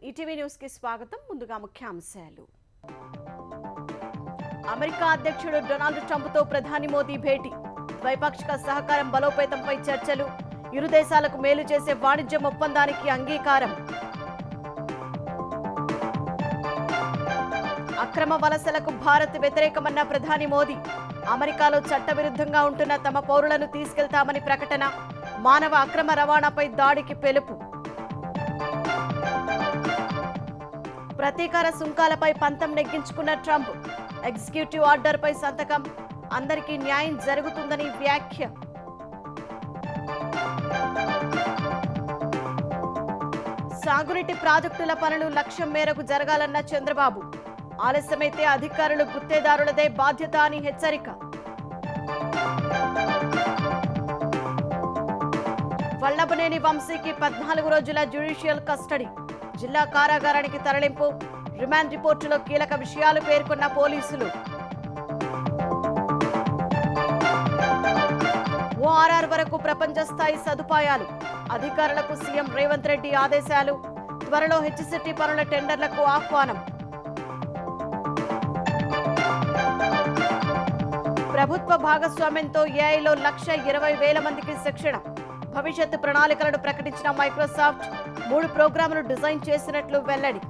ETV news కి స్వాగతం. ముందుగా ముఖ్యాంశాలు. అమెరికా అధ్యక్షుడు డొనాల్డ్ ట్రంప్ తో ప్రధాని మోదీ భేటీ. ద్వైపాక్షిక సహకారం బలోపేతంపై చర్చలు. ఇరు దేశాలకు మేలు చేసే వాణిజ్యం ఒప్పందానికి అంగీకారం. అక్రమ వలసలకు భారత్ వ్యతిరేకమన్న ప్రధాని మోదీ. అమెరికాలో చట్టవిరుద్ధంగా ఉంటున్న తమ పౌరులను తీసుకెళ్తామని ప్రకటన. మానవ అక్రమ రవాణాపై దాడికి పిలుపు. ప్రతీకార సుంకాలపై పంతం నెగ్గించుకున్న ట్రంప్. ఎగ్జిక్యూటివ్ ఆర్డర్పై సంతకం. అందరికీ న్యాయం జరుగుతుందని వ్యాఖ్య. సాగునీటి ప్రాజెక్టుల పనులు లక్ష్యం మేరకు జరగాలన్న చంద్రబాబు. ఆలస్యమైతే అధికారులు గుత్తేదారులదే బాధ్యత అని హెచ్చరిక. వల్లభనేని వంశీకి 14 రోజుల జ్యుడిషియల్ కస్టడీ. జిల్లా కారాగారానికి తరలింపు. రిమాండ్ రిపోర్టులో కీలక విషయాలు పేర్కొన్న పోలీసులు. ఓఆర్ఆర్ వరకు ప్రపంచ స్థాయి సదుపాయాలు. అధికారులకు సీఎం రేవంత్ రెడ్డి ఆదేశాలు. త్వరలో హెచ్సిటీ పనుల టెండర్లకు ఆహ్వానం. ప్రభుత్వ భాగస్వామ్యంతో ఏఐలో 1,20,000 మందికి శిక్షణ. భవిష్యత్తు ప్రణాళికలను ప్రకటించిన మైక్రోసాఫ్ట్ 3 ప్రోగ్రాములు డిజైన్ చేసినట్లు వెల్లడి.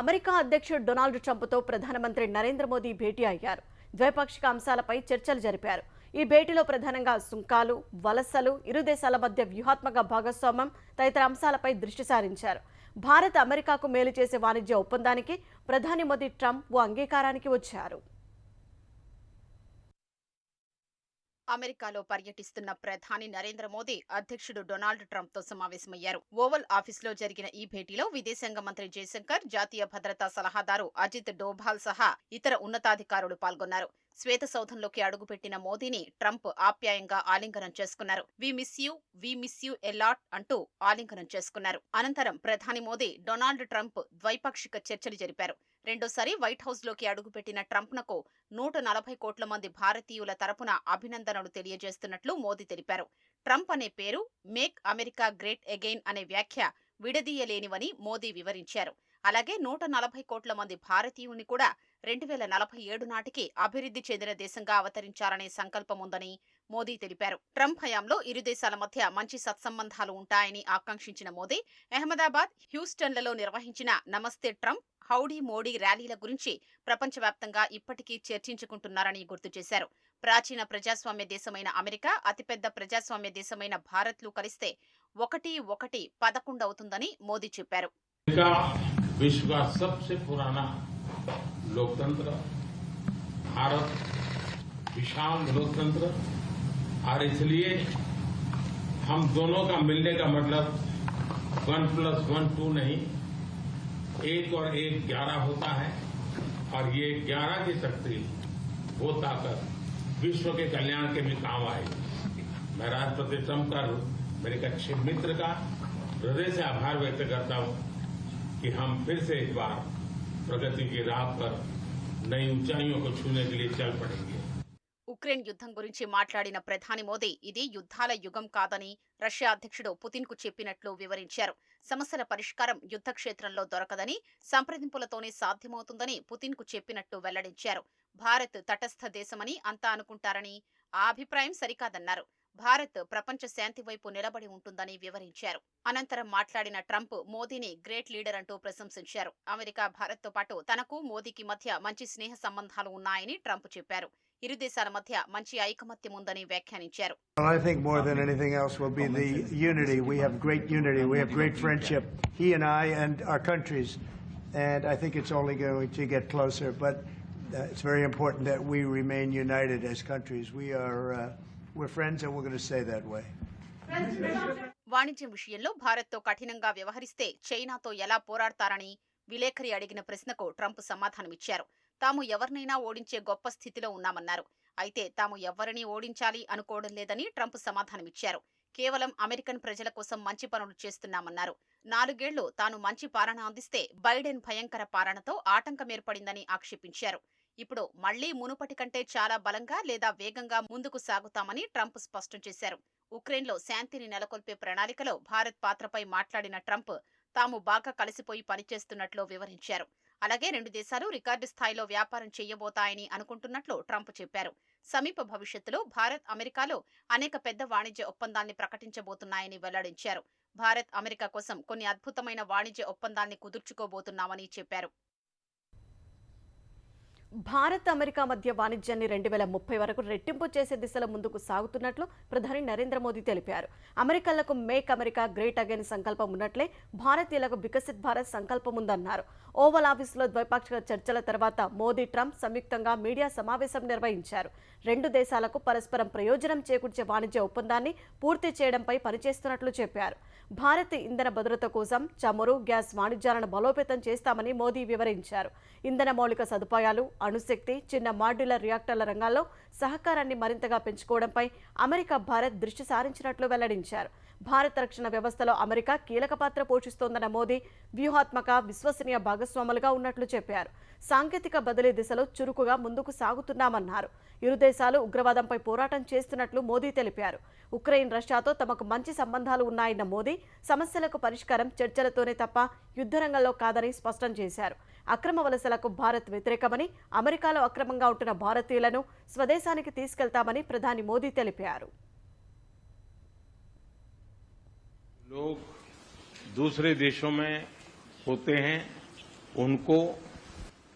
అమెరికా అధ్యక్షుడు డొనాల్డ్ ట్రంప్తో ప్రధానమంత్రి నరేంద్ర మోదీ భేటీ అయ్యారు. ద్వైపాక్షిక అంశాలపై చర్చలు జరిపారు. ఈ భేటీలో ప్రధానంగా సుంకాలు, వలసలు, ఇరు దేశాల మధ్య వ్యూహాత్మక భాగస్వామ్యం తదితర అంశాలపై దృష్టి సారించారు. భారత్ అమెరికాకు మేలు చేసే వాణిజ్య ఒప్పందానికి ప్రధాని మోదీ ట్రంప్ అంగీకారానికి వచ్చారు. అమెరికాలో పర్యటిస్తున్న ప్రధాని నరేంద్ర మోదీ అధ్యక్షుడు డొనాల్డ్ ట్రంప్ తో సమావేశమయ్యారు. ఓవల్ ఆఫీసులో జరిగిన ఈ భేటీలో విదేశాంగ మంత్రి జయశంకర్, జాతీయ భద్రతా సలహాదారు అజిత్ డోభాల్ సహా ఇతర ఉన్నతాధికారులు పాల్గొన్నారు. శ్వేత సౌధంలోకి అడుగుపెట్టిన మోదీని ట్రంప్ ఆప్యాయంగా ఆలింగనం చేసుకున్నారు. వి మిస్ యూ ఎలాట్ అంటూ ఆలింగనం చేసుకున్నారు. అనంతరం ప్రధాని మోదీ డొనాల్డ్ ట్రంప్ ద్వైపాక్షిక చర్చలు జరిపారు. రెండోసారి వైట్ హౌస్ లోకి అడుగుపెట్టిన ట్రంప్నకు 140 కోట్ల మంది భారతీయుల తరపున అభినందనలు తెలియజేస్తున్నట్లు మోదీ తెలిపారు. ట్రంప్ అనే పేరు మేక్ అమెరికా గ్రేట్ అగైన్ అనే వ్యాఖ్య విడదీయలేనివని మోదీ వివరించారు. అలాగే 140 కోట్ల మంది భారతీయుల్ని కూడా 2047 నాటికి అభివృద్ధి చెందిన దేశంగా అవతరించాలనే సంకల్పం ఉందని మోదీ తెలిపారు. ట్రంప్ హయాంలో ఇరు దేశాల మధ్య మంచి సత్సంబంధాలు ఉంటాయని ఆకాంక్షించిన మోదీ అహ్మదాబాద్, హ్యూస్టన్లలో నిర్వహించిన నమస్తే ట్రంప్, హౌడీ మోడీ ర్యాలీల గురించి ప్రపంచవ్యాప్తంగా ఇప్పటికీ చర్చించుకుంటున్నారని గుర్తు చేశారు. ప్రాచీన ప్రజాస్వామ్య దేశమైన అమెరికా, అతిపెద్ద ప్రజాస్వామ్య దేశమైన భారత్లు కలిస్తే 1-1-11 అవుతుందని మోదీ చెప్పారు. विश्व का सबसे पुराना लोकतंत्र भारत विशाल लोकतंत्र और इसलिए हम दोनों का मिलने का मतलब 1+1 2 नहीं, 1 और 1 11 होता है और ये 11 की शक्ति, वो ताकत विश्व के कल्याण के भी काम आएगी। मैं राष्ट्रपति ट्रंप का, मेरे एक अच्छे मित्र का हृदय से आभार व्यक्त करता हूं कि हम फिर से एक बार प्रगति की राह पर नई ऊंचाइयों को छूने के लिए चल पड़ेंगे. ఉక్రెయిన్ యుద్ధం గురించి మాట్లాడిన ప్రధాని మోదీ ఇది యుద్ధాల యుగం కాదని రష్యా అధ్యక్షుడు పుతిన్ కు చెప్పినట్లు వివరించారు. సమస్యల పరిష్కారం యుద్ధ క్షేత్రంలో దొరకదని, సంప్రదింపులతోనే సాధ్యమవుతుందని పుతిన్ కు చెప్పినట్టు వెల్లడించారు. భారత్ తటస్థ దేశమని అంతా అనుకుంటారని, ఆ అభిప్రాయం సరికాదన్నారు. భారత్ ప్రపంచ శాంతి వైపు నిలబడి ఉంటుందని వివరించారు. అనంతరం మాట్లాడిన ట్రంప్ మోదీని గ్రేట్ లీడర్ అంటూ ప్రశంసించారు. అమెరికా, భారత్తో పాటు తనకు మోదీకి మధ్య మంచి స్నేహ సంబంధాలు ఉన్నాయని ట్రంప్ చెప్పారు. ఇరు దేశాల మధ్య మంచి ఐకమత్యం ఉందని వ్యాఖ్యానించారు. I think more than anything else will be the unity. We have great unity. We have great friendship, he and I and our countries. And I think it's only going to get closer. But it's very important that we remain united as countries. We're friends and we're going to stay that way. వాణిజ్యం విషయంలో భారత్తో కఠినంగా వ్యవహరిస్తే చైనాతో ఎలా పోరాడతారని విలేకరి అడిగిన ప్రశ్నకు ట్రంప్ సమాధానమిచ్చారు. తాము ఎవరినైనా ఓడించే గొప్ప స్థితిలో ఉన్నామన్నారు. అయితే తాము ఎవరిని ఓడించాలి అనుకోవడం లేదని ట్రంప్ సమాధానమిచ్చారు. కేవలం అమెరికన్ ప్రజల కోసం మంచి పనులు చేస్తున్నామన్నారు. 4 ఏళ్లు తాను మంచి పాలన అందిస్తే బైడెన్ భయంకర పాలనతో ఆటంకం ఏర్పడిందని ఆక్షేపించారు. ఇప్పుడు మళ్లీ మునుపటి కంటే చాలా బలంగా లేదా వేగంగా ముందుకు సాగుతామని ట్రంప్ స్పష్టం చేశారు. ఉక్రెయిన్లో శాంతిని నెలకొల్పే ప్రణాళికలో భారత్ పాత్రపై మాట్లాడిన ట్రంప్ తాము బాగా కలిసిపోయి పనిచేస్తున్నట్లు వివరించారు. అలాగే రెండు దేశాలు రికార్డు స్థాయిలో వ్యాపారం చేయబోతాయని అనుకుంటున్నట్లు ట్రంప్ చెప్పారు. సమీప భవిష్యత్తులో భారత్ అమెరికాలో అనేక పెద్ద వాణిజ్య ఒప్పందాల్ని ప్రకటించబోతున్నాయని వెల్లడించారు. భారత్ అమెరికా కోసం కొన్ని అద్భుతమైన వాణిజ్య ఒప్పందాల్ని కుదుర్చుకోబోతున్నామని చెప్పారు. భారత్ అమెరికా మధ్య వాణిజ్యాన్ని 2030 వరకు రెట్టింపు చేసే దిశలో ముందుకు సాగుతున్నట్లు ప్రధాని నరేంద్ర మోదీ తెలిపారు. అమెరికన్లకు మేక్ అమెరికా గ్రేట్ అగైన్ సంకల్పం ఉన్నట్లే భారతీయులకు వికసిత్ భారత్ సంకల్పం ఉందన్నారు. ఓవల్ ఆఫీసులో ద్వైపాక్షిక చర్చల తర్వాత మోదీ ట్రంప్ సంయుక్తంగా మీడియా సమావేశం నిర్వహించారు. రెండు దేశాలకు పరస్పరం ప్రయోజనం చేకూర్చే వాణిజ్య ఒప్పందాన్ని పూర్తి చేయడంపై పనిచేస్తున్నట్లు చెప్పారు. భారత్ ఇంధన భద్రత కోసం చమురు, గ్యాస్ వాణిజ్యాలను బలోపేతం చేస్తామని మోదీ వివరించారు. ఇంధన మౌలిక సదుపాయాలు, అణుశక్తి, చిన్న మాడ్యులర్ రియాక్టర్ల రంగాల్లో సహకారాన్ని మరింతగా పెంచుకోవడంపై అమెరికా, భారత్ దృష్టి సారించినట్లు వెల్లడించారు. భారత రక్షణ వ్యవస్థలో అమెరికా కీలక పాత్ర పోషిస్తోందన్న మోదీ వ్యూహాత్మక, విశ్వసనీయ భాగస్వాములుగా ఉన్నట్లు చెప్పారు. సాంకేతిక బదిలీ దిశలో చురుకుగా ముందుకు సాగుతున్నామన్నారు. ఇరు దేశాలు ఉగ్రవాదంపై పోరాటం చేస్తున్నట్లు మోదీ తెలిపారు. ఉక్రెయిన్, రష్యాతో తమకు మంచి సంబంధాలు ఉన్నాయన్న మోదీ సమస్యలకు పరిష్కారం చర్చలతోనే తప్ప యుద్ధరంగంలో కాదని స్పష్టం చేశారు. అక్రమ వలసలకు భారత్ వ్యతిరేకమని, అమెరికాలో అక్రమంగా ఉంటున్న భారతీయులను స్వదేశానికి తీసుకెళ్తామని ప్రధాని మోదీ తెలిపారు. लोग दूसरे देशों में होते हैं, उनको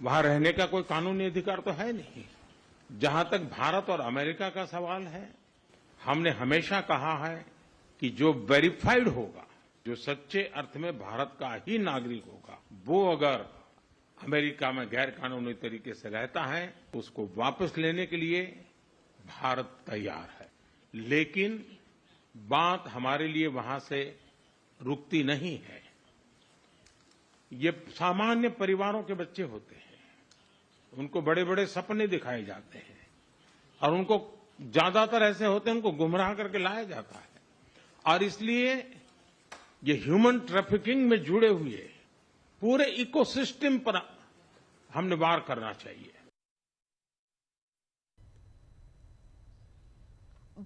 वहां रहने का कोई कानूनी अधिकार तो है नहीं। जहां तक भारत और अमेरिका का सवाल है, हमने हमेशा कहा है कि जो वेरीफाइड होगा, जो सच्चे अर्थ में भारत का ही नागरिक होगा, वो अगर अमेरिका में गैर कानूनी तरीके से रहता है तो उसको वापस लेने के लिए भारत तैयार है। लेकिन बात हमारे लिए वहां से रुकती नहीं है। ये सामान्य परिवारों के बच्चे होते हैं, उनको बड़े बड़े सपने दिखाए जाते हैं और उनको ज्यादातर ऐसे होते हैं उनको गुमराह करके लाया जाता है। और इसलिए ये ह्यूमन ट्रैफिकिंग में जुड़े हुए पूरे इकोसिस्टम पर हमने वार करना चाहिए।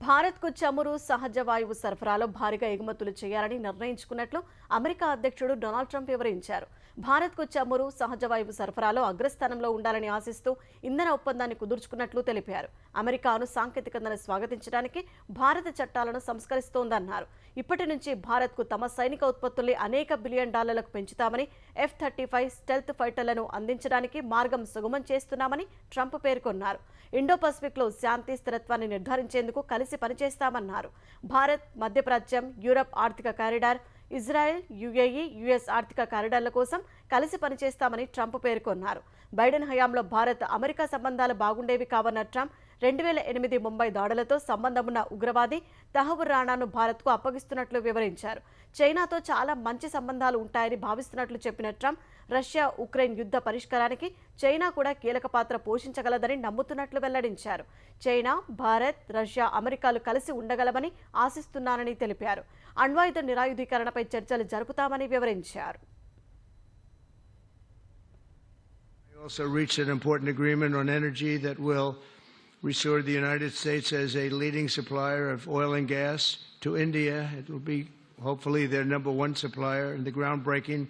భారత్కు చమురు, సహజ వాయువు సరఫరాలో భారీగా ఎగుమతులు చేయాలని నిర్ణయించుకున్నట్లు అమెరికా అధ్యక్షుడు డొనాల్డ్ ట్రంప్ వివరించారు. భారత్కు చమురు, సహజ వాయువు సరఫరాలో అగ్రస్థానంలో ఉండాలని ఆశిస్తూ ఇంధన ఒప్పందాన్ని కుదుర్చుకున్నట్లు తెలిపారు. అమెరికాను సాంకేతికతను స్వాగతించడానికి భారత చట్టాలను సంస్కరిస్తోందన్నారు. ఇప్పటి నుంచి భారత్కు తమ సైనిక ఉత్పత్తుల్ని అనేక బిలియన్ డాలర్లకు పెంచుతామని, F-35 స్టెల్త్ ఫైటర్లను అందించడానికి మార్గం సుగమం చేస్తున్నామని ట్రంప్ పేర్కొన్నారు. ఇండో పసిఫిక్లో శాంతి, స్థిరత్వాన్ని నిర్ధారించేందుకు కలిసి పనిచేస్తామన్నారు. భారత్, మధ్యప్రాచ్యం, యూరప్ ఆర్థిక కారిడార్, ఇజ్రాయెల్, యుఏఈ, యుఎస్ ఆర్థిక కారిడార్ల కోసం కలిసి పనిచేస్తామని ట్రంప్ పేర్కొన్నారు. బైడెన్ హయాంలో భారత్, అమెరికా సంబంధాలు బాగుండేవి కావన్న ట్రంప్ 2008 ముంబై దాడులతో సంబంధమున్న ఉగ్రవాది తహవుర్ రాణాను భారత్కు అప్పగిస్తున్నట్లు వివరించారు. చైనాతో చాలా మంచి సంబంధాలు ఉంటాయని భావిస్తున్నట్లు చెప్పిన ట్రంప్, రష్యా ఉక్రెయిన్ యుద్ధ పరిష్కారానికి చైనా కూడా కీలక పాత్ర పోషించగలదని నమ్ముతున్నట్లు వెల్లడించారు. చైనా, భారత్, రష్యా, అమెరికాలు కలిసి ఉండగలమని ఆశిస్తున్నానని తెలిపారు. అణ్వాయుధ నిరాయుధీకరణపై చర్చలు జరుపుతామని వివరించారు. We also reached an important agreement on energy that will restore the United States as a leading supplier of oil and gas to India. It will be hopefully their number one supplier in the groundbreaking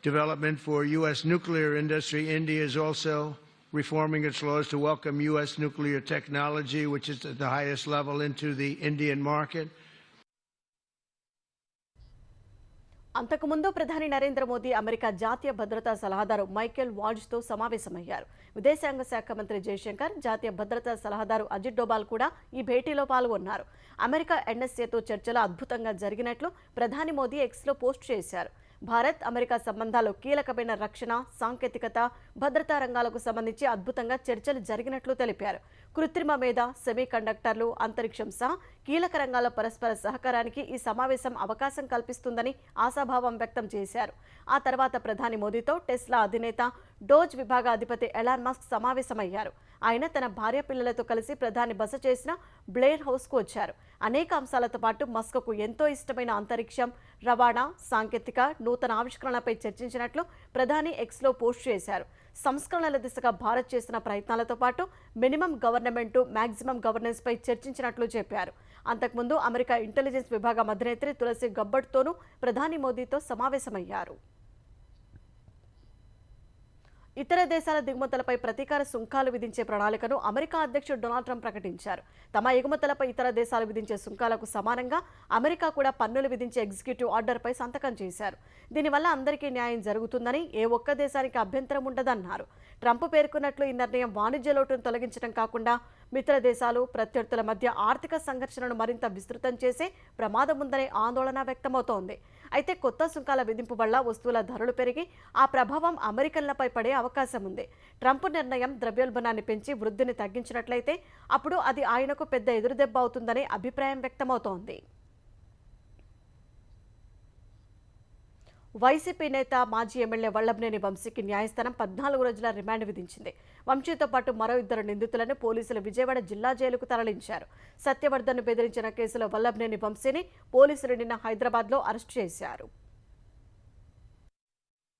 development for U.S. nuclear industry. India is also reforming its laws to welcome U.S. nuclear technology, which is at the highest level, into the Indian market. అంతకుముందు ప్రధాని Narendra Modi America జాతీయ భద్రతా సలహాదారు Michael వాల్జ్తో సమావేశమయ్యారు. విదేశాంగ శాఖ మంత్రి జయశంకర్, జాతీయ భద్రతా సలహాదారు అజిత్ డోబాల్ కూడా ఈ భేటీలో పాల్గొన్నారు. అమెరికా ఎన్ఎస్ఏతో చర్చలు అద్భుతంగా జరిగినట్లు ప్రధాని మోదీ ఎక్స్లో పోస్ట్ చేశారు. భారత్, అమెరికా సంబంధాలు కీలకమైన రక్షణ, సాంకేతికత, భద్రతా రంగాలకు సంబంధించి అద్భుతంగా చర్చలు జరిగినట్లు తెలిపారు. కృత్రిమ మేధ, సెమీ కండక్టర్లు, అంతరిక్షం సహా కీలక రంగాల పరస్పర సహకారానికి ఈ సమావేశం అవకాశం కల్పిస్తుందని ఆశాభావం వ్యక్తం చేశారు. ఆ తర్వాత ప్రధాని మోదీతో టెస్లా అధినేత, డోజ్ విభాగ అధిపతి ఎలాన్ మస్క్ సమావేశమయ్యారు. ఆయన తన భార్య పిల్లలతో కలిసి ప్రధాని బస చేసిన బ్లేర్ హౌస్కు వచ్చారు. అనేక అంశాలతో పాటు మస్క్కు ఎంతో ఇష్టమైన అంతరిక్షం, రవాణా, సాంకేతిక, నూతన ఆవిష్కరణలపై చర్చించినట్లు ప్రధాని ఎక్స్లో పోస్ట్ చేశారు. సంస్కరణల దిశగా భారత్ చేసిన ప్రయత్నాలతో పాటు మినిమం గవర్నమెంట్, మాక్సిమం గవర్నెన్స్ పై చర్చించినట్లు చెప్పారు. అంతకుముందు అమెరికా ఇంటెలిజెన్స్ విభాగం అధినేత్రి తులసి గబ్బర్డ్తోనూ ప్రధాని మోదీతో సమావేశమయ్యారు. ఇతర దేశాల దిగుమతులపై ప్రతీకార సుంకాలు విధించే ప్రణాళికను అమెరికా అధ్యక్షుడు డొనాల్డ్ ట్రంప్ ప్రకటించారు. తమ ఎగుమతులపై ఇతర దేశాలు విధించే సుంకాలకు సమానంగా అమెరికా కూడా పన్నులు విధించే ఎగ్జిక్యూటివ్ ఆర్డర్పై సంతకం చేశారు. దీనివల్ల అందరికీ న్యాయం జరుగుతుందని, ఏ ఒక్క దేశానికి అభ్యంతరం ఉండదన్నారు. ట్రంప్ పేర్కొన్నట్లు ఈ నిర్ణయం వాణిజ్య లోటును తొలగించడం కాకుండా మిత్ర దేశాలు, ప్రత్యర్థుల మధ్య ఆర్థిక సంఘర్షణను మరింత విస్తృతం చేసే ప్రమాదం ఉందనే ఆందోళన వ్యక్తమవుతోంది. అయితే కొత్త సుంకాల విధింపు వల్ల వస్తువుల ధరలు పెరిగి ఆ ప్రభావం అమెరికన్లపై పడే అవకాశం ఉంది. ట్రంప్ నిర్ణయం ద్రవ్యోల్బణాన్ని పెంచి వృద్ధిని తగ్గించినట్లయితే అప్పుడు అది ఆయనకు పెద్ద ఎదురుదెబ్బ అవుతుందనే అభిప్రాయం వ్యక్తమవుతోంది. వైసీపీ నేత మాజీ ఎమ్మెల్యే వల్లభనేని వంశీకి న్యాయస్థానం 14 రోజుల రిమాండ్ విధించింది. వంశీతో పాటు మరో 2 నిందితులను పోలీసులు విజయవాడ జిల్లా జైలుకు తరలించారు. సత్యవర్ధన్ను బెదిరించిన కేసులో వల్లభనేని వంశీని పోలీసులు నిన్న హైదరాబాద్లో అరెస్టు చేశారు.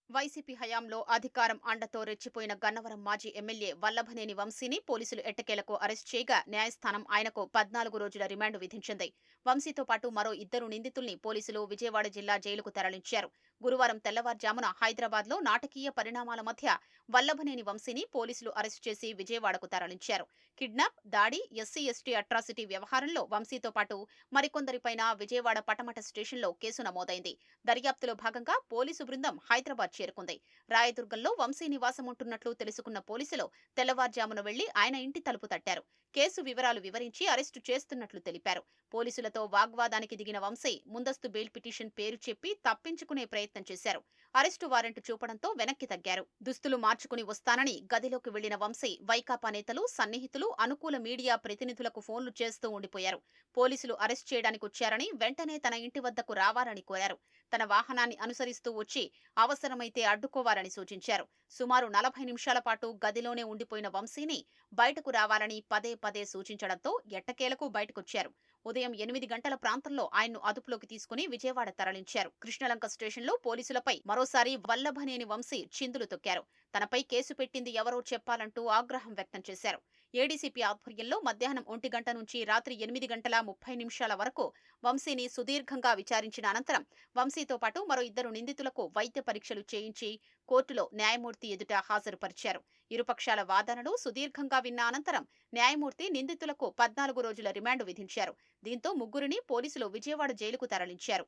వైసీపీ హయాంలో అధికారం అండతో రెచ్చిపోయిన గన్నవరం మాజీ ఎమ్మెల్యే వల్లభనేని వంశీని పోలీసులు ఎట్టకేలకు అరెస్ట్ చేయగా న్యాయస్థానం ఆయనకు 14 రోజుల రిమాండ్ విధించింది. వంశీతో పాటు మరో 2 నిందితుల్ని పోలీసులు విజయవాడ జిల్లా జైలుకు తరలించారు. గురువారం తెల్లవారుజామున హైదరాబాద్లో నాటకీయ పరిణామాల మధ్య వల్లభనేని వంశీని పోలీసులు అరెస్ట్ చేసి విజయవాడకు తరలించారు. కిడ్నాప్, దాడి, ఎస్సీ/ఎస్టీ అట్రాసిటీ వ్యవహారంలో వంశీతో పాటు మరికొందరిపైన విజయవాడ పటమట స్టేషన్లో కేసు నమోదైంది. దర్యాప్తులో భాగంగా పోలీసు బృందం హైదరాబాద్ చేరుకుంది. రాయదుర్గంలో వంశీ నివాసం ఉంటున్నట్లు తెలుసుకున్న పోలీసులు తెల్లవారుజామున వెళ్లి ఆయన ఇంటి తలుపు తట్టారు. కేసు వివరాలు వివరించి అరెస్టు చేస్తున్నట్లు తెలిపారు. పోలీసులతో వాగ్వాదానికి దిగిన వంశీ ముందస్తు బెయిల్ పిటిషన్ పేరు చెప్పి తప్పించుకునే ప్రయత్నం చేశారు. అరెస్టు వారెంట్ చూపడంతో వెనక్కి తగ్గారు. దుస్తులు మార్చుకుని వస్తానని గదిలోకి వెళ్లిన వంశీ వైకాపా నేతలు, సన్నిహితులు, అనుకూల మీడియా ప్రతినిధులకు ఫోన్లు చేస్తూ ఉండిపోయారు. పోలీసులు అరెస్ట్ చేయడానికి వచ్చారని, వెంటనే తన ఇంటి వద్దకు రావాలని కోరారు. తన వాహనాన్ని అనుసరిస్తూ వచ్చి అవసరమైతే అడ్డుకోవాలని సూచించారు. సుమారు 40 నిమిషాల పాటు గదిలోనే ఉండిపోయిన వంశీని బయటకు రావాలని పదే పదే సూచించడంతో ఎట్టకేలకు బయటకొచ్చారు. ఉదయం 8 గంటల ప్రాంతంలో ఆయన్ను అదుపులోకి తీసుకుని విజయవాడ తరలించారు. కృష్ణలంక స్టేషన్లో పోలీసులపై మరోసారి వల్లభనేని వంశీ చిందులు తొక్కారు. తనపై కేసు పెట్టింది ఎవరో చెప్పాలంటూ ఆగ్రహం వ్యక్తం చేశారు. ఏడీసీపీ ఆధ్వర్యంలో మధ్యాహ్నం 1 గంట నుంచి రాత్రి 8 గంటల 30 నిమిషాల వరకు వంశీని సుదీర్ఘంగా విచారించిన అనంతరం వంశీతో పాటు మరో 2 నిందితులకు వైద్య పరీక్షలు చేయించి కోర్టులో న్యాయమూర్తి ఎదుట హాజరుపరిచారు. ఇరుపక్షాల వాదనలు సుదీర్ఘంగా విన్న అనంతరం న్యాయమూర్తి నిందితులకు 14 రోజుల రిమాండ్ విధించారు. దీంతో ముగ్గురిని పోలీసులు విజయవాడ జైలుకు తరలించారు.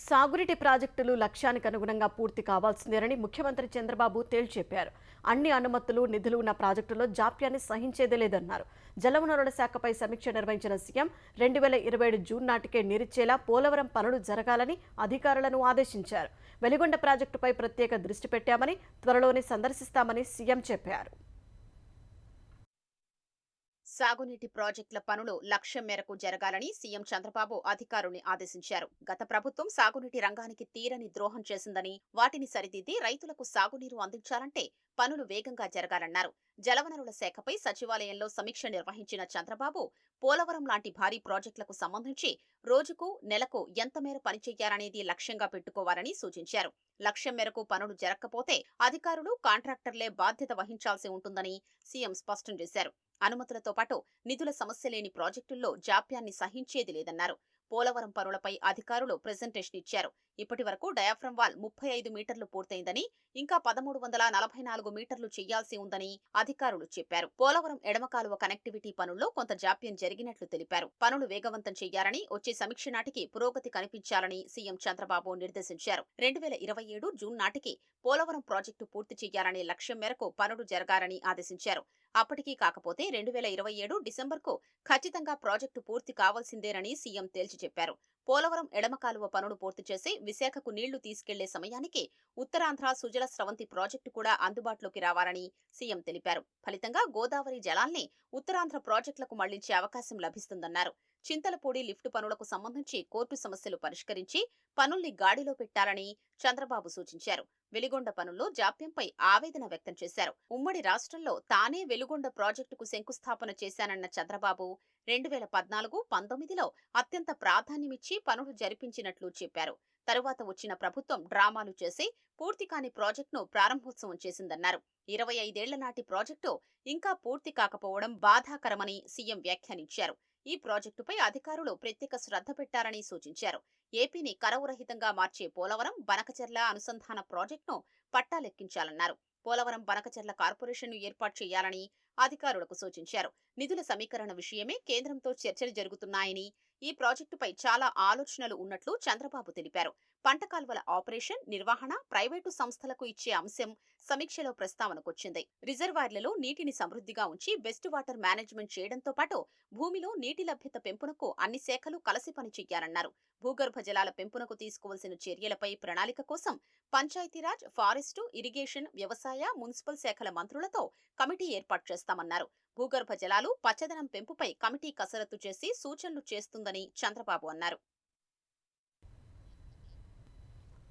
సాగునీటి ప్రాజెక్టులు లక్ష్యానికి అనుగుణంగా పూర్తి కావాల్సిందేనని ముఖ్యమంత్రి చంద్రబాబు తేల్చెప్పారు. అన్ని అనుమతులు, నిధులు ఉన్న ప్రాజెక్టుల్లో జాప్యాన్ని సహించేదే లేదన్నారు. జలవనరుల శాఖపై సమీక్ష నిర్వహించిన సీఎం 2027 జూన్ నాటికే నీరిచ్చేలా పోలవరం పనులు జరగాలని అధికారులను ఆదేశించారు. వెలిగొండ ప్రాజెక్టుపై ప్రత్యేక దృష్టి పెట్టామని, త్వరలోనే సందర్శిస్తామని సీఎం చెప్పారు. సాగునీటి ప్రాజెక్టుల పనులు లక్ష్యం మేరకు జరగాలని సీఎం చంద్రబాబు అధికారుల్ని ఆదేశించారు. గత ప్రభుత్వం సాగునీటి రంగానికి తీరని ద్రోహం చేసిందని, వాటిని సరిదిద్ది రైతులకు సాగునీరు అందించాలంటే పనులు వేగంగా జరగాలన్నారు. జలవనరుల శాఖపై సచివాలయంలో సమీక్ష నిర్వహించిన చంద్రబాబు పోలవరం లాంటి భారీ ప్రాజెక్టులకు సంబంధించి రోజుకు, నెలకు ఎంత మేర పనిచేయాలనేది లక్ష్యంగా పెట్టుకోవాలని సూచించారు. లక్ష్యం మేరకు పనులు జరగకపోతే అధికారులు, కాంట్రాక్టర్లే బాధ్యత వహించాల్సి ఉంటుందని సీఎం స్పష్టం చేశారు. అనుమతులతో పాటు నిధుల సమస్య లేని ప్రాజెక్టుల్లో జాప్యాన్ని సహించేది లేదన్నారు. పోలవరం పనులపై అధికారులు ప్రెజెంటేషన్ ఇచ్చారు. ఇప్పటి వరకు డయాఫ్రమ్ వాల్ 35 మీటర్లు పూర్తయిందని, ఇంకా 1344 మీటర్లు చేయాల్సి ఉందని అధికారులు చెప్పారు. పోలవరం ఎడమ కాలువ కనెక్టివిటీ పనుల్లో కొంత జాప్యం జరిగినట్లు తెలిపారు. పనులు వేగవంతం చేయాలని, వచ్చే సమీక్ష నాటికి పురోగతి కనిపించాలని సీఎం చంద్రబాబు నిర్దేశించారు. 2027 జూన్ నాటికి పోలవరం ప్రాజెక్టు పూర్తి చేయాలనే లక్ష్యం మేరకు పనులు జరగాలని ఆదేశించారు. అప్పటికీ కాకపోతే 2027 డిసెంబర్కు ఖచ్చితంగా ప్రాజెక్టు పూర్తి కావాల్సిందేనని సీఎం తేల్చి చెప్పారు. పోలవరం ఎడమ కాలువ పనులు పూర్తి చేసి విశాఖకు నీళ్లు తీసుకెళ్లే సమయానికి ఉత్తరాంధ్ర సుజల స్రవంతి ప్రాజెక్టు కూడా అందుబాటులోకి రావాలని సీఎం తెలిపారు. ఫలితంగా గోదావరి జలాల్ని ఉత్తరాంధ్ర ప్రాజెక్టులకు మళ్లించే అవకాశం లభిస్తుందన్నారు. చింతలపూడి లిఫ్టు పనులకు సంబంధించి కోర్టు సమస్యలు పరిష్కరించి పనుల్ని గాడిలో పెట్టాలని చంద్రబాబు సూచించారు. వెలిగొండ పనుల్లో జాప్యంపై ఆవేదన వ్యక్తం చేశారు. ఉమ్మడి రాష్ట్రంలో తానే వెలుగొండ ప్రాజెక్టుకు శంకుస్థాపన చేశానన్న చంద్రబాబు 2014-19లో అత్యంత ప్రాధాన్యమిచ్చి పనులు జరిపించినట్లు చెప్పారు. తరువాత వచ్చిన ప్రభుత్వం డ్రామాలు చేసి పూర్తి కాని ప్రాజెక్టును ప్రారంభోత్సవం చేసిందన్నారు. 25 ఏళ్ల నాటి ప్రాజెక్టు ఇంకా పూర్తి కాకపోవడం బాధాకరమని సీఎం వ్యాఖ్యానించారు. ఈ ప్రాజెక్టుపై అధికారులు ప్రత్యేక శ్రద్ధ పెట్టారని సూచించారు. ఏపీని కరవురహితంగా మార్చే పోలవరం బనకచెర్ల అనుసంధాన ప్రాజెక్టును పట్టాలెక్కించాలన్నారు. పోలవరం బనకచెర్ల కార్పొరేషన్ను ఏర్పాటు చేయాలని అధికారులకు సూచించారు. నిధుల సమీకరణ విషయమే కేంద్రంతో చర్చలు జరుగుతున్నాయని, ఈ ప్రాజెక్టుపై చాలా ఆలోచనలు ఉన్నట్లు చంద్రబాబు తెలిపారు. పంట కాల్వల ఆపరేషన్, నిర్వహణ ప్రైవేటు సంస్థలకు ఇచ్చే అంశం సమీక్షలో ప్రస్తావనకొచ్చింది. రిజర్వాయర్లలో నీటిని సమృద్ధిగా ఉంచి బెస్ట్ వాటర్ మేనేజ్మెంట్ చేయడంతో పాటు భూమిలో నీటి లభ్యత పెంపునకు అన్ని శాఖలు కలిసి పనిచేయాలన్నారు. భూగర్భ జలాల పెంపునకు తీసుకోవాల్సిన చర్యలపై ప్రణాళిక కోసం పంచాయతీరాజ్, ఫారెస్టు, ఇరిగేషన్, వ్యవసాయ, మున్సిపల్ శాఖల మంత్రులతో కమిటీ ఏర్పాటు చేస్తామన్నారు. భూగర్భ జలాలు, పచ్చదనం పెంపుపై కమిటీ కసరత్తు చేసి సూచనలు చేస్తుందని చంద్రబాబు అన్నారు.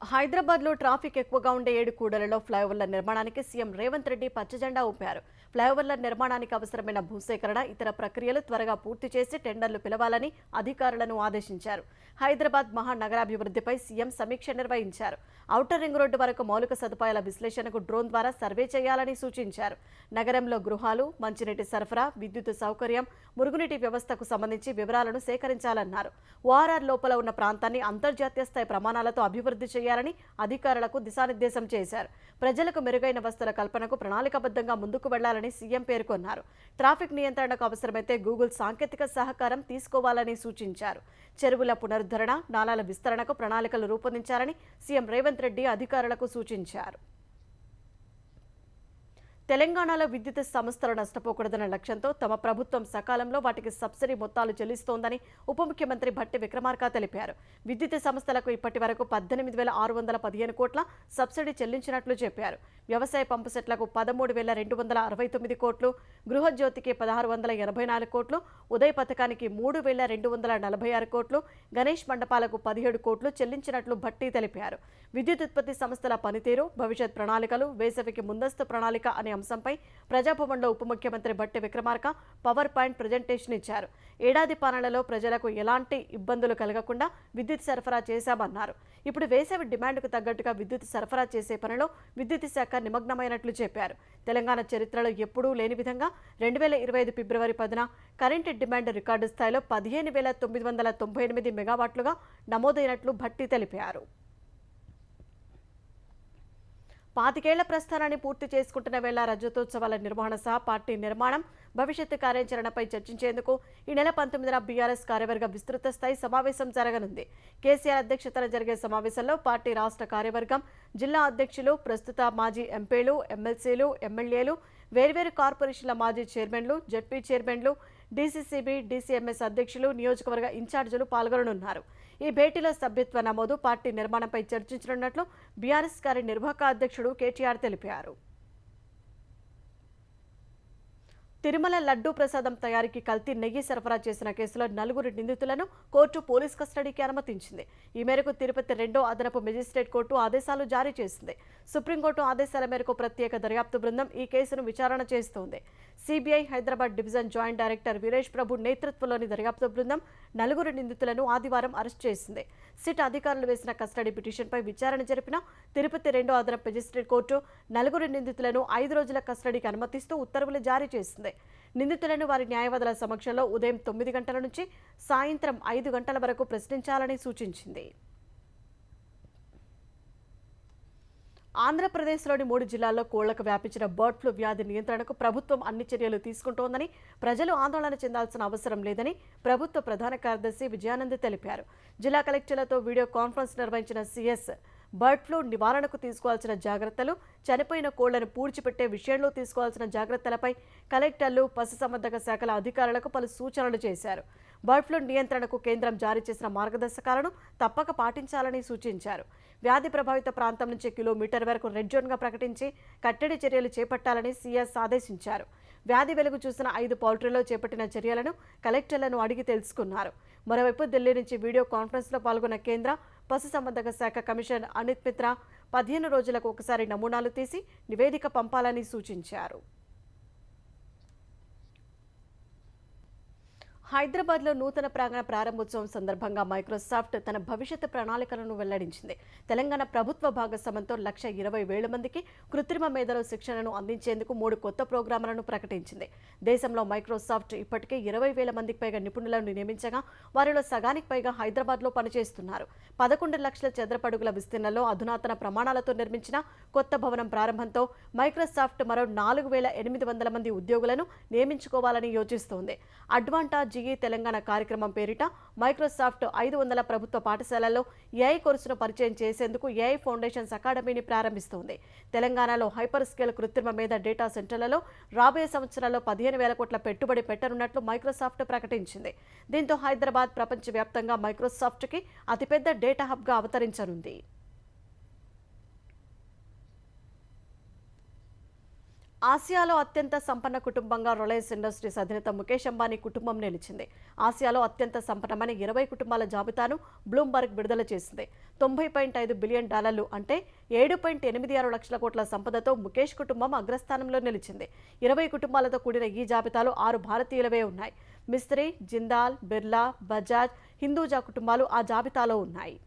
హైదరాబాద్లో ట్రాఫిక్ ఎక్కువగా ఉండే 7 కూడళ్లలో ఫ్లైఓవర్ల నిర్మాణానికి సీఎం రేవంత్ రెడ్డి పచ్చజెండా ఊపారు. ఫ్లైఓవర్ల నిర్మాణానికి అవసరమైన భూసేకరణ, ఇతర ప్రక్రియలు త్వరగా పూర్తి చేసి టెండర్లు పిలవాలని అధికారులను ఆదేశించారు. హైదరాబాద్ మహానగరాభివృద్ధిపై సీఎం సమీక్ష నిర్వహించారు. ఔటర్ రింగ్ రోడ్డు వరకు మౌలిక సదుపాయాల విశ్లేషణకు డ్రోన్ ద్వారా సర్వే చేయాలని సూచించారు. నగరంలో గృహాలు, మంచినీటి సరఫరా, విద్యుత్ సౌకర్యం, మురుగునీటి వ్యవస్థకు సంబంధించి వివరాలను సేకరించాలన్నారు. ఓఆర్ఆర్ లోపల ఉన్న ప్రాంతాన్ని అంతర్జాతీయ స్థాయి ప్రమాణాలతో అభివృద్ధి చేయాలని అధికారులకు దిశానిర్దేశం చేశారు. ప్రజలకు మెరుగైన వసతుల కల్పనకు ప్రణాళికాబద్ధంగా ముందుకు వెళ్లాలని సీఎం పేర్కొన్నారు. ట్రాఫిక్ నియంత్రణకు అవసరమైతే గూగుల్ సాంకేతిక సహకారం తీసుకోవాలని సూచించారు. చెరువుల పునరుద్ధరణ, నాలాల విస్తరణకు ప్రణాళికలు రూపొందించాలని సీఎం రేవంత్ రెడ్డి అధికారులకు సూచించారు. తెలంగాణలో విద్యుత్ సంస్థలు నష్టపోకూడదన్న లక్ష్యంతో తమ ప్రభుత్వం సకాలంలో వాటికి సబ్సిడీ మొత్తాలు చెల్లిస్తోందని ఉప ముఖ్యమంత్రి భట్టి విక్రమార్క తెలిపారు. విద్యుత్ సంస్థలకు ఇప్పటి వరకు 18,615 కోట్ల సబ్సిడీ చెల్లించినట్లు చెప్పారు. వ్యవసాయ పంపు సెట్లకు 13,269 కోట్లు, గృహజ్యోతికి 1,684 కోట్లు, ఉదయ్ పథకానికి 3,246 కోట్లు, గణేష్ మండపాలకు 17 కోట్లు చెల్లించినట్లు భట్టి తెలిపారు. విద్యుత్ ఉత్పత్తి సంస్థల పనితీరు, భవిష్యత్ ప్రణాళికలు, వేసవికి ముందస్తు ప్రణాళిక అనే అంశంపై ప్రజాభవన్లో ఉప ముఖ్యమంత్రి Bhatti Vikramarka power point presentation ఇచ్చారు. ఏడాది పాలనలో ప్రజలకు ఎలాంటి ఇబ్బందులు కలగకుండా విద్యుత్ సరఫరా చేశామన్నారు. ఇప్పుడు వేసవి డిమాండ్కు తగ్గట్టుగా విద్యుత్ సరఫరా చేసే పనిలో విద్యుత్ శాఖ నిమగ్నమైనట్లు చెప్పారు. తెలంగాణ చరిత్రలో ఎప్పుడూ లేని విధంగా 2025 ఫిబ్రవరి 10న కరెంటు డిమాండ్ రికార్డు స్థాయిలో 15,998 మెగావాట్లుగా నమోదైనట్లు భట్టి తెలిపారు. 25 ఏళ్ల ప్రస్థానాన్ని పూర్తి చేసుకుంటున్న వేళ రజతోత్సవాల నిర్వహణ సహా పార్టీ నిర్మాణం, భవిష్యత్తు కార్యాచరణపై చర్చించేందుకు ఈ నెల 19న బీఆర్ఎస్ కార్యవర్గ విస్తృత స్థాయి సమావేశం జరగనుంది. కేసీఆర్ అధ్యక్షతన జరిగే సమావేశంలో పార్టీ రాష్ట్ర కార్యవర్గం, జిల్లా అధ్యక్షులు, ప్రస్తుత మాజీ ఎంపీలు, ఎమ్మెల్సీలు, ఎమ్మెల్యేలు, వేర్వేరు కార్పొరేషన్ల మాజీ చైర్మన్లు, జడ్పీ చైర్మన్లు, డీసీసీబీ, డీసీఎంఎస్ అధ్యక్షులు, నియోజకవర్గ ఇన్ఛార్జీలు పాల్గొననున్నారు. ఈ భేటీలో సభ్యత్వ నమోదు, పార్టీ నిర్మాణంపై చర్చించనున్నట్లు బీఆర్ఎస్ కార్యనిర్వాహక అధ్యక్షుడు కేటీఆర్ తెలిపారు. తిరుమల లడ్డూ ప్రసాదం తయారీకి కల్తీ నెయ్యి సరఫరా చేసిన కేసులో 4 నిందితులను కోర్టు పోలీస్ కస్టడీకి అనుమతించింది. ఈ మేరకు తిరుపతి 2వ అదనపు మెజిస్ట్రేట్ కోర్టు ఆదేశాలు జారీ చేసింది. సుప్రీంకోర్టు ఆదేశాల మేరకు ప్రత్యేక దర్యాప్తు బృందం ఈ కేసును విచారణ చేస్తోంది. CBI Hyderabad division joint director Veeresh Prabhu నేతృత్వంలోని దర్యాప్తు బృందం 4 నిందితులను ఆదివారం అరెస్ట్ చేసింది. సిట్ అధికారులు వేసిన కస్టడీ పిటిషన్పై విచారణ జరిపిన తిరుపతి 2వ అదనపు మెజిస్ట్రేట్ కోర్టు 4 నిందితులను 5 రోజుల కస్టడీకి అనుమతిస్తూ ఉత్తర్వులు జారీ చేసింది. నిందితులను వారి న్యాయవాదుల సమక్షంలో ఉదయం 9 గంటల నుంచి సాయంత్రం 5 గంటల వరకు ప్రశ్నించాలని సూచించింది. ఆంధ్రప్రదేశ్లోని 3 జిల్లాల్లో కోళ్లకు వ్యాపించిన బర్డ్ ఫ్లూ వ్యాధి నియంత్రణకు ప్రభుత్వం అన్ని చర్యలు తీసుకుంటోందని, ప్రజలు ఆందోళన చెందాల్సిన అవసరం లేదని ప్రభుత్వ ప్రధాన కార్యదర్శి విజయానంద్ తెలిపారు. జిల్లా కలెక్టర్లతో వీడియో కాన్ఫరెన్స్ నిర్వహించిన సీఎస్ బర్డ్ ఫ్లూ నివారణకు తీసుకోవాల్సిన జాగ్రత్తలు, చనిపోయిన కోళ్లను పూడ్చిపెట్టే విషయంలో తీసుకోవాల్సిన జాగ్రత్తలపై కలెక్టర్లు, పశుసంవర్ధక శాఖల అధికారులకు పలు సూచనలు చేశారు. బర్డ్ ఫ్లూ నియంత్రణకు కేంద్రం జారీ చేసిన మార్గదర్శకాలను తప్పక పాటించాలని సూచించారు. వ్యాధి ప్రభావిత ప్రాంతం నుంచి కిలోమీటర్ వరకు రెడ్ జోన్గా ప్రకటించి కట్టడి చర్యలు చేపట్టాలని సీఎస్ ఆదేశించారు. వ్యాధి వెలుగు చూసిన 5 పౌల్ట్రీలో చేపట్టిన చర్యలను కలెక్టర్లను అడిగి తెలుసుకున్నారు. మరోవైపు ఢిల్లీ నుంచి వీడియో కాన్ఫరెన్స్లో పాల్గొన్న కేంద్ర పశుసంవర్ధక శాఖ కమిషనర్ అనిత్ మిత్రా 15 రోజులకు ఒకసారి నమూనాలు తీసి నివేదిక పంపాలని సూచించారు. హైదరాబాద్లో నూతన ప్రాంగణ ప్రారంభోత్సవం సందర్భంగా మైక్రోసాఫ్ట్ తన భవిష్యత్తు ప్రణాళికలను వెల్లడించింది. తెలంగాణ ప్రభుత్వ భాగస్వామ్యంతో 1,20,000 మందికి కృత్రిమ మేధలో శిక్షణను అందించేందుకు 3 కొత్త ప్రోగ్రాంలను ప్రకటించింది. దేశంలో మైక్రోసాఫ్ట్ ఇప్పటికే 20,000 మందికి పైగా నిపుణులను నియమించగా వారిలో సగానికి పైగా హైదరాబాద్లో పనిచేస్తున్నారు. 11 లక్షల చదరపడుగుల విస్తీర్ణంలో అధునాతన ప్రమాణాలతో నిర్మించిన కొత్త భవనం ప్రారంభంతో మైక్రోసాఫ్ట్ మరో 4,800 మంది ఉద్యోగులను నియమించుకోవాలని యోచిస్తోంది. అడ్వాంటా జీఈ తెలంగాణ కార్యక్రమం పేరిట మైక్రోసాఫ్ట్ 500 ప్రభుత్వ పాఠశాలల్లో ఏఐ కోర్సును పరిచయం చేసేందుకు ఏఐ ఫౌండేషన్స్ అకాడమీని ప్రారంభిస్తోంది. తెలంగాణలో హైపర్ స్కేల్ కృత్రిమ మేధ డేటా సెంటర్లలో రాబోయే సంవత్సరాల్లో 15,000 కోట్ల పెట్టుబడి పెట్టనున్నట్లు మైక్రోసాఫ్ట్ ప్రకటించింది. దీంతో హైదరాబాద్ ప్రపంచవ్యాప్తంగా మైక్రోసాఫ్ట్కి అతిపెద్ద డేటా హబ్గా అవతరించనుంది. ఆసియాలో అత్యంత సంపన్న కుటుంబంగా రిలయన్స్ ఇండస్ట్రీస్ అధినేత ముఖేష్ అంబానీ కుటుంబం నిలిచింది. ఆసియాలో అత్యంత సంపన్నమైన 20 కుటుంబాల జాబితాను బ్లూంబర్గ్ విడుదల చేసింది. $90.5 బిలియన్ అంటే 7.86 లక్షల కోట్ల సంపదతో ముఖేష్ కుటుంబం అగ్రస్థానంలో నిలిచింది. 20 కుటుంబాలతో కూడిన ఈ జాబితాలో 6 భారతీయులవే ఉన్నాయి. మిస్త్రీ, జిందాల్, బిర్లా, బజాజ్, హిందూజా కుటుంబాలు ఆ జాబితాలో ఉన్నాయి.